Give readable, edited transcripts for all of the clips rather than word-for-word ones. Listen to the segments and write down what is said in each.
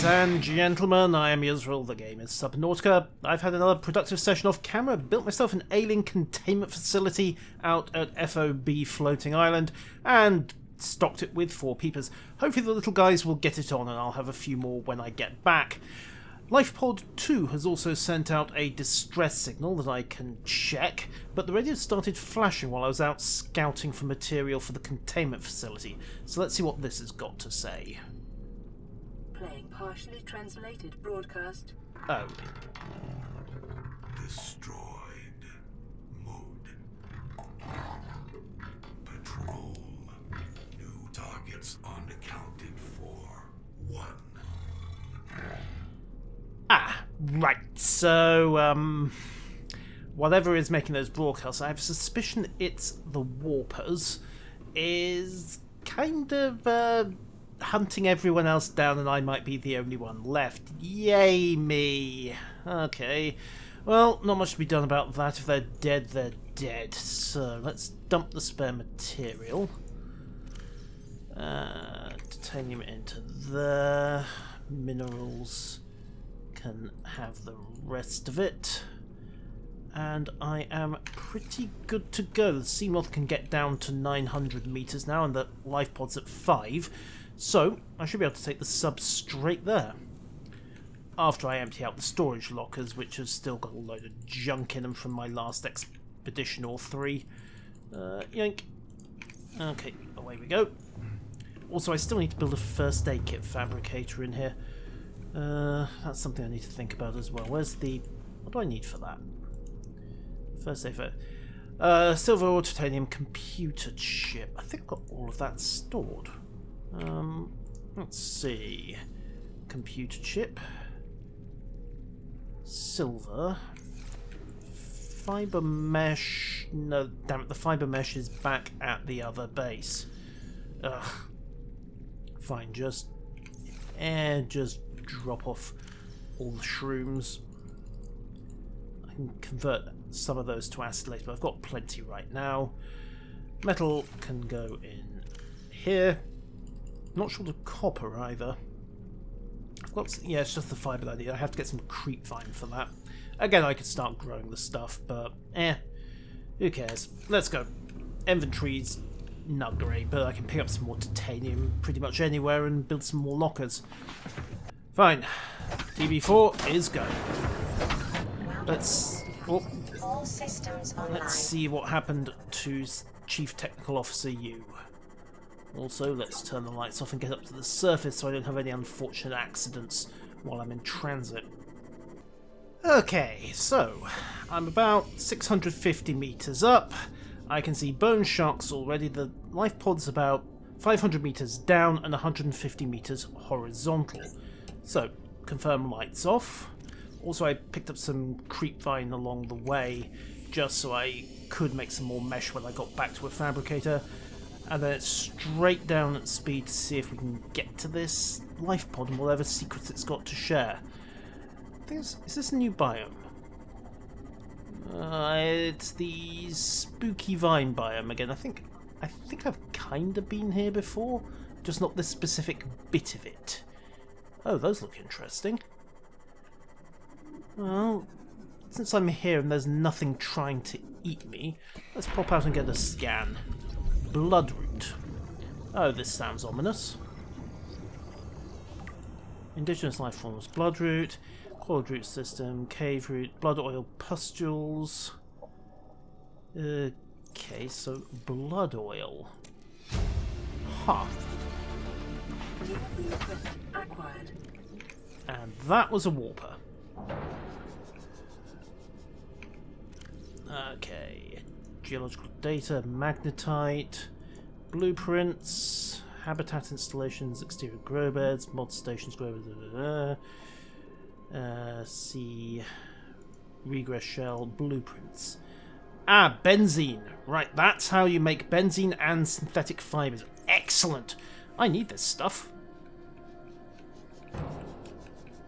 Ladies and gentlemen, I am Israel, the game is Subnautica. I've had another productive session off camera, built myself an alien containment facility out at FOB Floating Island, and stocked it with 4 peepers. Hopefully the little guys will get it on, and I'll have a few more when I get back. Lifepod 2 has also sent out a distress signal that I can check, but the radio started flashing while I was out scouting for material for the containment facility, so let's see what this has got to say. Playing partially translated broadcast. Oh. Destroyed. Mode. Patrol. New targets unaccounted for. 1. Ah, right. So, whatever is making those broadcasts, I have a suspicion it's the Warpers, is kind of, hunting everyone else down, and I might be the only one left. Yay me. Okay. Well, not much to be done about that. If they're dead, they're dead. So, let's dump the spare material. Titanium into there. Minerals can have the rest of it. And I am pretty good to go. The Seamoth can get down to 900 meters now, and the Lifepod's at 5. So, I should be able to take the sub straight there. After I empty out the storage lockers, which have still got a load of junk in them from my last expedition or 3. Yank. Okay, away we go. Also, I still need to build a first aid kit fabricator in here. That's something I need to think about as well. Where's the... what do I need for that? First aid for... silver or titanium computer chip. I think I've got all of that stored. Let's see. Computer chip. Silver. Fiber mesh. No, damn it, the fiber mesh is back at the other base. Ugh. Fine, just drop off all the shrooms. I can convert some of those to acid later, but I've got plenty right now. Metal can go in here. Not sure the copper either. I've got, yeah, it's just the fibre that I need. I have to get some creep vine for that. Again, I could start growing the stuff, but who cares? Let's go. Inventory's not great, but I can pick up some more titanium pretty much anywhere and build some more lockers. Fine. DB4 is go. Let's see what happened to Chief Technical Officer U. Also, let's turn the lights off and get up to the surface so I don't have any unfortunate accidents while I'm in transit. Okay, so I'm about 650 meters up. I can see bone sharks already. The Lifepod's about 500 meters down and 150 meters horizontal. So, confirm lights off. Also, I picked up some creep vine along the way just so I could make some more mesh when I got back to a fabricator. And then it's straight down at speed to see if we can get to this Lifepod and whatever secrets it's got to share. I think is this a new biome? It's the spooky vine biome again. I think I've kind of been here before, just not this specific bit of it. Oh, those look interesting. Well, since I'm here and there's nothing trying to eat me, let's pop out and get a scan. Bloodroot. Oh, this sounds ominous. Indigenous life forms. Bloodroot, coiled root system, cave root, blood oil pustules. Okay, so blood oil. Huh. Acquired. And that was a warper. Okay. Geological data, magnetite, blueprints, habitat installations, exterior grow beds, mod stations, grow beds, see regress shell, blueprints. Ah, benzene. Right, that's how you make benzene and synthetic fibers. Excellent. I need this stuff.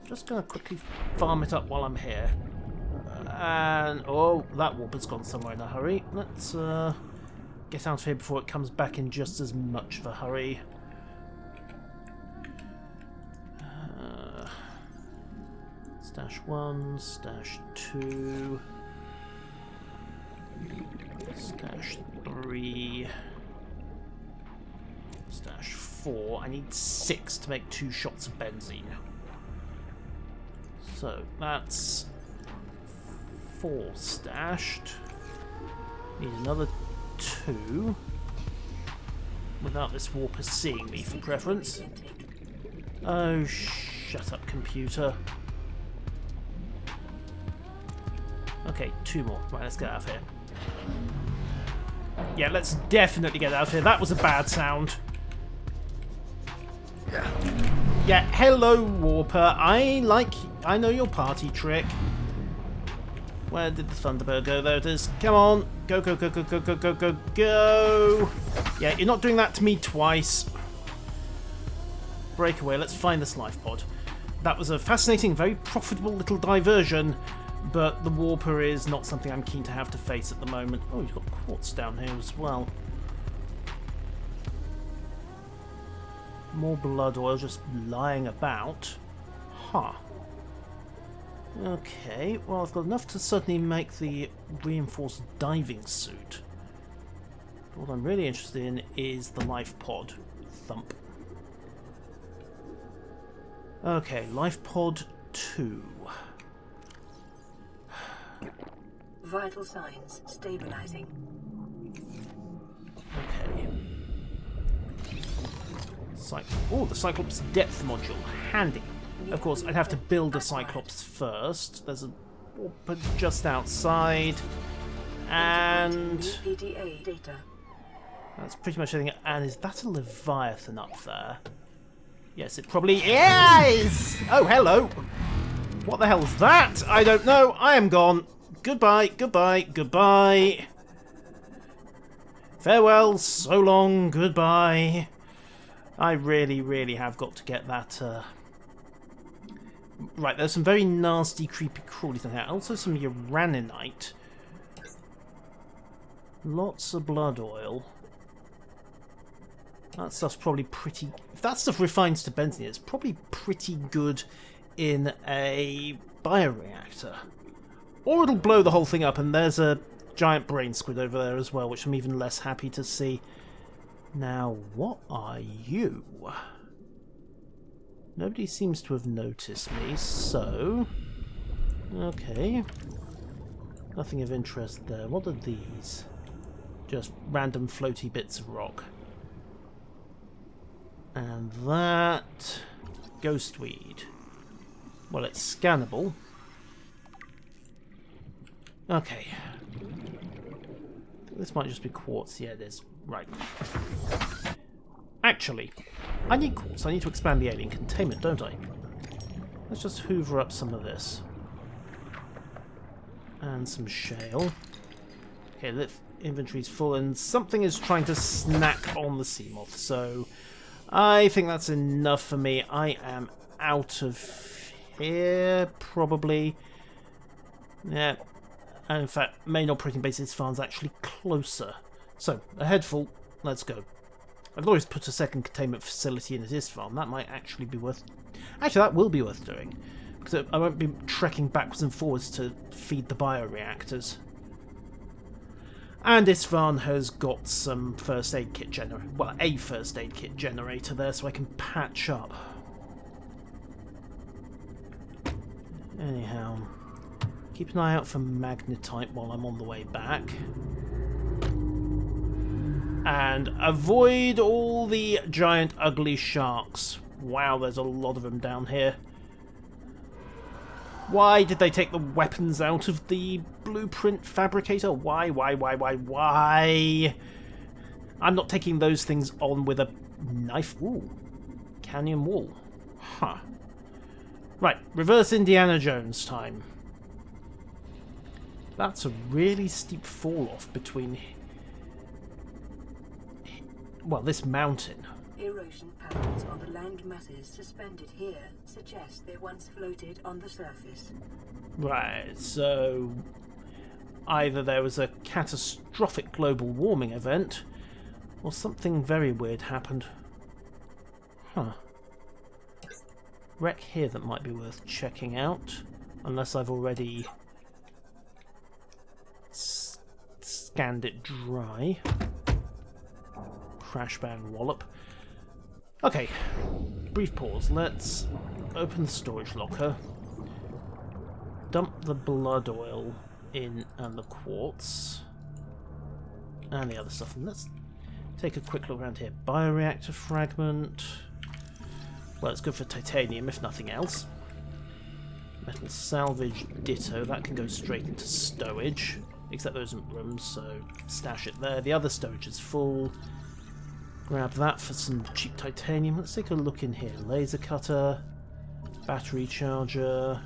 Just gonna quickly farm it up while I'm here. And oh, that warper's gone somewhere in a hurry. Let's get out of here before it comes back in just as much of a hurry. 1, stash 2, stash 3, stash 4. I need 6 to make 2 shots of benzene. So that's 4 stashed. Need another 2. Without this warper seeing me for preference. Oh, shut up, computer. Okay, 2 more. Right, let's get out of here. Yeah, let's definitely get out of here. That was a bad sound. Yeah, hello, warper. I know your party trick. Where did the Thunderbird go? There it is. Come on. Go, go, go, go, go, go, go, go, go. Yeah, you're not doing that to me twice. Breakaway. Let's find this Lifepod. That was a fascinating, very profitable little diversion, but the warper is not something I'm keen to have to face at the moment. Oh, you've got quartz down here as well. More blood oil just lying about. Huh. Okay, well, I've got enough to certainly make the reinforced diving suit. But what I'm really interested in is the Lifepod. Thump. Okay, Lifepod 2. Vital signs stabilizing. Okay. Oh, the Cyclops depth module. Handy. Of course, I'd have to build a Cyclops first. There's a warper just outside. And that's pretty much everything. And is that a Leviathan up there? Yes, it probably is! Oh, hello! What the hell is that? I don't know. I am gone. Goodbye, goodbye, goodbye. Farewell, so long, goodbye. I really, really have got to get that... Right, there's some very nasty, creepy crawlies in here. Also some uraninite. Lots of blood oil. That stuff's probably pretty... If that stuff refines to benzene, it's probably pretty good in a bioreactor. Or it'll blow the whole thing up, and there's a giant brain squid over there as well, which I'm even less happy to see. Now, what are you? Nobody seems to have noticed me, so... Okay. Nothing of interest there. What are these? Just random floaty bits of rock. And that... Ghostweed. Well, it's scannable. Okay. This might just be quartz. Yeah, it is. Right. Actually, I need quartz. I need to expand the alien containment, don't I? Let's just hoover up some of this. And some shale. Okay, the inventory's full, and something is trying to snack on the Seamoth, so I think that's enough for me. I am out of here, probably. Yeah. And in fact, main operating base Isfahan's actually closer. So, a head full, let's go. I'd always put a second containment facility in at Isfahan. That might actually be worth... Actually, that will be worth doing. Because I won't be trekking backwards and forwards to feed the bioreactors. And Isfahan has got some first aid kit generator. Well, a first aid kit generator there, so I can patch up. Anyhow... Keep an eye out for magnetite while I'm on the way back. And avoid all the giant ugly sharks. Wow, there's a lot of them down here. Why did they take the weapons out of the blueprint fabricator? Why? I'm not taking those things on with a knife. Ooh, canyon wall. Huh. Right, reverse Indiana Jones time. That's a really steep fall off between... Well, this mountain. Erosion patterns on the land masses suspended here suggest they once floated on the surface. Right, so... Either there was a catastrophic global warming event, or something very weird happened. Huh. Wreck here that might be worth checking out. Unless I've already scanned it dry. Crash bang wallop. Okay, brief pause. Let's open the storage locker. Dump the blood oil in and the quartz. And the other stuff. And let's take a quick look around here. Bioreactor fragment. Well, it's good for titanium, if nothing else. Metal salvage ditto. That can go straight into stowage. Except there isn't room, so stash it there. The other stowage is full. Grab that for some cheap titanium. Let's take a look in here. Laser cutter. Battery charger.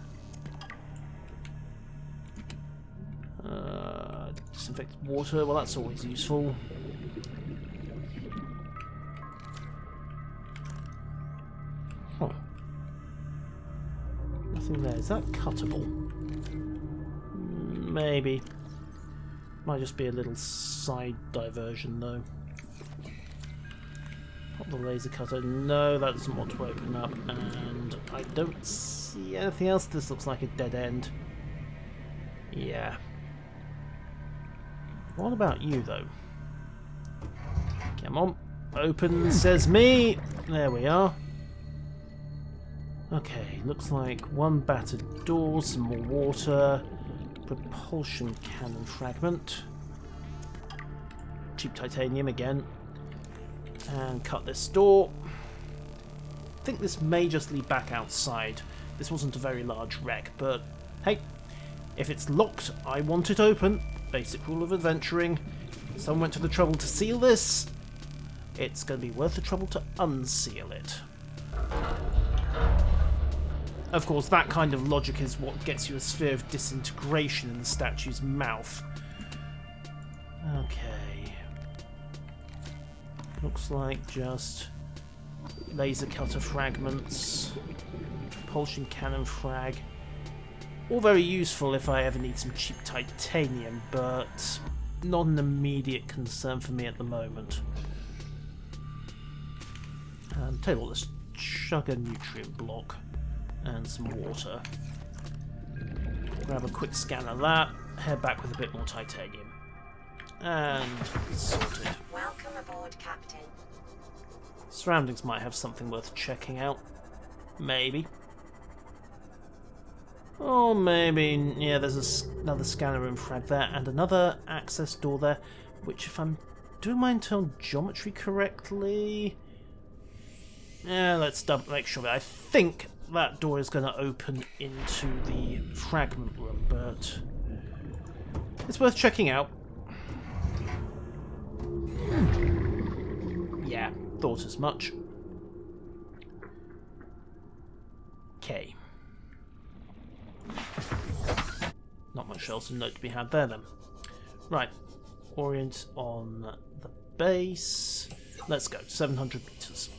Disinfected water. Well, that's always useful. Huh. Nothing there. Is that cuttable? Maybe. Might just be a little side diversion, though. Not the laser cutter. No, that doesn't want to open up. And I don't see anything else. This looks like a dead end. Yeah. What about you, though? Come on. Open, says me. There we are. Okay, looks like one battered door, some more water, propulsion cannon fragment, cheap titanium again, and cut this door. I think this may just lead back outside. This wasn't a very large wreck, but hey, if it's locked, I want it open. Basic rule of adventuring. Someone went to the trouble to seal this. It's going to be worth the trouble to unseal it. Of course, that kind of logic is what gets you a sphere of disintegration in the statue's mouth. Okay. Looks like just laser cutter fragments, propulsion cannon frag. All very useful if I ever need some cheap titanium, but not an immediate concern for me at the moment. Tell you what, let's chug a nutrient block and some water. Grab a quick scan of that, head back with a bit more titanium. And sorted. Welcome aboard, Captain. Surroundings might have something worth checking out. Maybe. Or maybe, yeah, there's another scanner room frag there, and another access door there, which if I'm doing my internal geometry correctly... Yeah, let's make sure. I think that door is going to open into the fragment room, but it's worth checking out. Yeah, thought as much. Okay. Not much else of note to be had there then. Right, orient on the base. Let's go, 700 meters.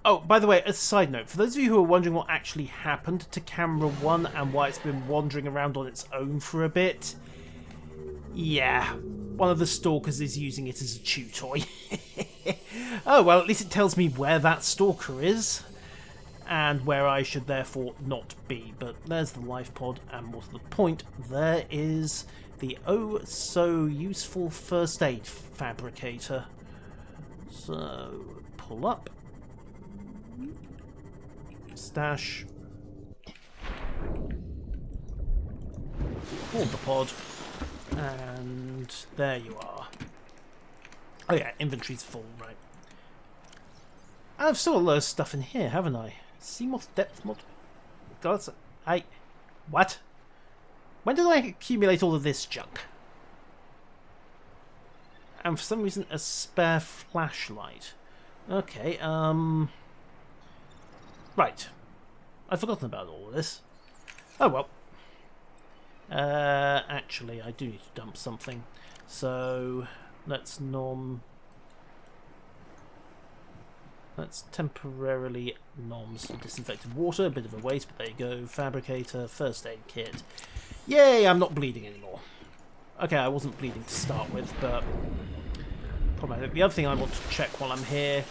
Oh, by the way, as a side note, for those of you who are wondering what actually happened to camera 1 and why it's been wandering around on its own for a bit, yeah, one of the stalkers is using it as a chew toy. Oh, well, at least it tells me where that stalker is, and where I should therefore not be. But there's the Lifepod, and more to the point, there is the oh-so-useful first aid fabricator. So, pull up. Stash. Hold the pod. And there you are. Oh yeah, inventory's full, right. I've still a lot of stuff in here, haven't I? Seamoth depth mod. God, what? When did I accumulate all of this junk? And for some reason, a spare flashlight. Okay, right. I've forgotten about all of this. Oh well. Actually, I do need to dump something. So, let's temporarily nom some disinfected water. A bit of a waste, but there you go. Fabricator, first aid kit. Yay, I'm not bleeding anymore. Okay, I wasn't bleeding to start with, but probably the other thing I want to check while I'm here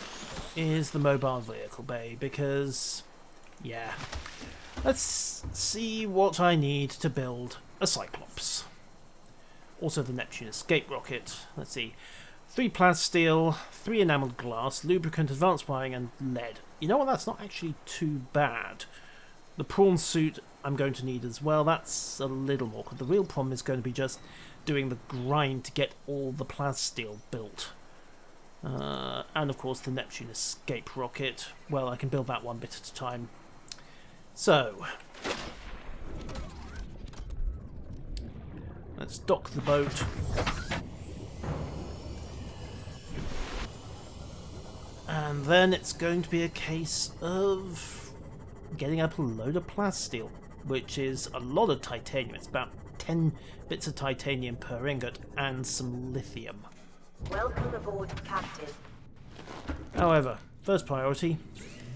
is the mobile vehicle bay, because, yeah. Let's see what I need to build a Cyclops. Also the Neptune escape rocket. Let's see. 3 plasteel, 3 enamelled glass, lubricant, advanced wiring, and lead. You know what? That's not actually too bad. The prawn suit I'm going to need as well. That's a little more. The real problem is going to be just doing the grind to get all the plasteel built. And of course the Neptune escape rocket. Well, I can build that one bit at a time. So, let's dock the boat. And then it's going to be a case of getting up a load of plasteel, which is a lot of titanium. It's about 10 bits of titanium per ingot and some lithium. Welcome aboard, Captain. However, first priority,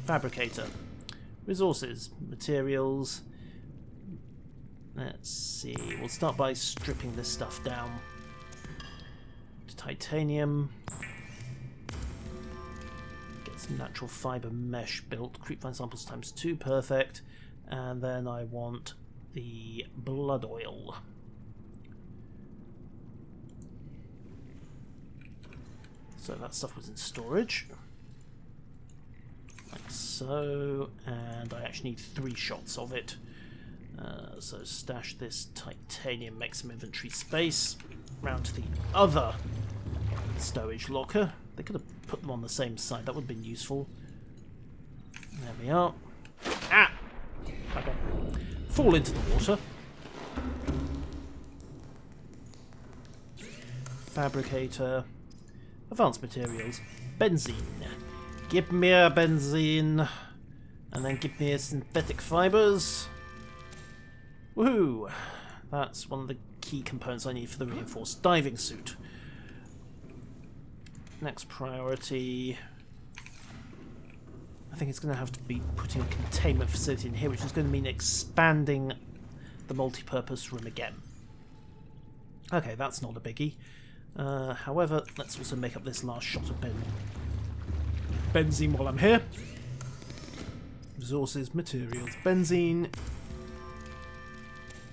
fabricator. Resources, materials. Let's see, we'll start by stripping this stuff down to titanium. Get some natural fibre mesh built. Creepvine samples ×2, perfect. And then I want the blood oil. So that stuff was in storage. Like so, and I actually need 3 shots of it. So stash this titanium, make some inventory space. Round to the other stowage locker. They could have put them on the same side, that would have been useful. There we are. Ah! Okay. Fall into the water. Fabricator. Advanced materials. Benzene. Give me a benzene. And then give me a synthetic fibres. Woohoo! That's one of the key components I need for the reinforced diving suit. Next priority. I think it's going to have to be putting a containment facility in here, which is going to mean expanding the multi-purpose room again. Okay, that's not a biggie. However, let's also make up this last shot of benzene while I'm here. Resources, materials, benzene.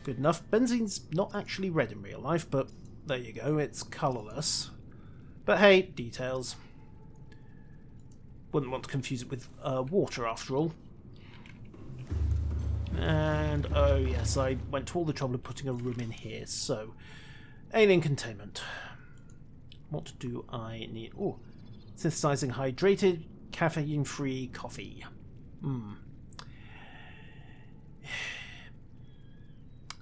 Good enough. Benzene's not actually red in real life, but there you go, it's colourless. But hey, details. Wouldn't want to confuse it with water after all. And, oh yes, I went to all the trouble of putting a room in here, so... Alien containment. What do I need? Oh, synthesizing hydrated, caffeine-free coffee.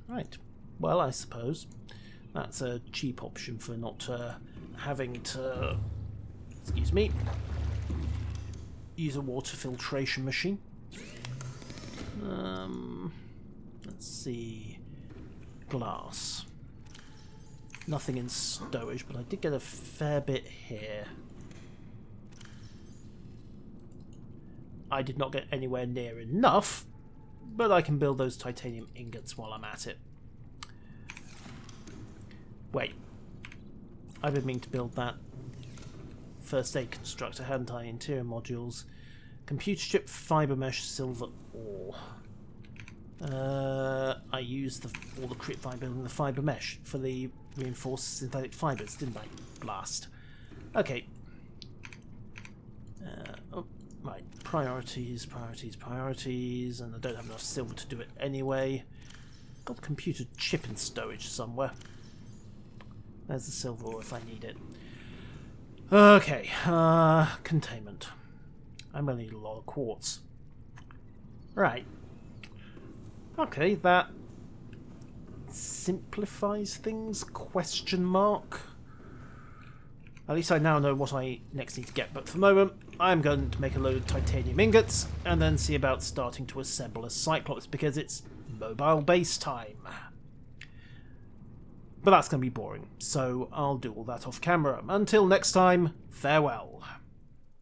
Right. Well, I suppose that's a cheap option for not having to, excuse me, use a water filtration machine. Let's see. Glass. Nothing in stowage, but I did get a fair bit here. I did not get anywhere near enough, but I can build those titanium ingots while I'm at it. Wait. I've been meaning to build that first aid constructor, hadn't I? Interior modules. Computer chip, fibre mesh, silver ore. I used all the crit by building the fibre mesh for the reinforced synthetic fibres, didn't I? Blast. Okay. Oh, right. Priorities, priorities, priorities, and I don't have enough silver to do it anyway. Got the computer chip in storage somewhere. There's the silver ore if I need it. Okay, containment. I'm gonna need a lot of quartz. Right. Okay, that simplifies things, question mark. At least I now know what I next need to get, but for the moment I'm going to make a load of titanium ingots and then see about starting to assemble a Cyclops because it's mobile base time. But that's going to be boring, so I'll do all that off camera. Until next time, farewell.